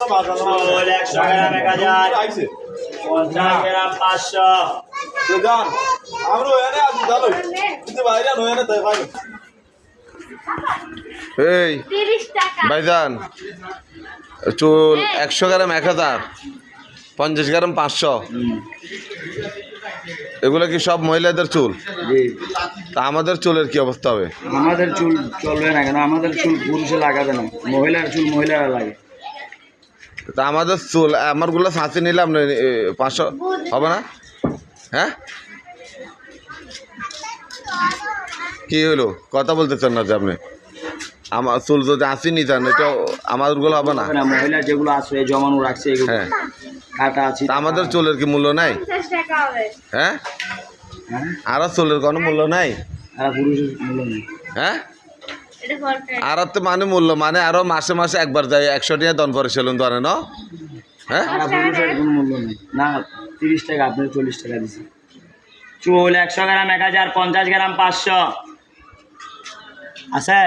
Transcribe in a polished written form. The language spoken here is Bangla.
চুল 100 গ্রাম 1000 50 গ্রাম 500 এই ভাইজান চুল 100 গ্রাম 1000 50 গ্রাম 500 এগুলো কি সব মহিলাদের চুল? তা আমাদের চুলের কি অবস্থা হবে? আমাদের চুল চলবে না কেন? আমাদের চুল পুরুষে লাগাবে না, মহিলার চুল মহিলারা লাগে। তা আমাদের চুল আমারগুলো সাঁচে নিলাম 500 হবে না? হ্যাঁ কি হলো কথা বলতেছেন না যে আপনি? আমার চুল যদি আসি নি জান এটা আমাদেরগুলো হবে না? মহিলা যেগুলো আছে জমানো রাখছে এগুলো হ্যাঁ কাটা আছে। আমাদের চুলের কি মূল্য নাই? হ্যাঁ আর চুলের কোনো মূল্য নাই? আর পুরুষের মূল্য নেই। হ্যাঁ আর তো মানে মূল্য মানে আরো মাসে মাসে একবার যায় 100 টাকা দন করে সেলুন ধরে না? হ্যাঁ পুরুষের কোনো মূল্য নেই না। 30 টাকা আপনি 40 টাকা দিচ্ছেন। চুল 100 গ্রাম 1000 50 গ্রাম 500 আছে।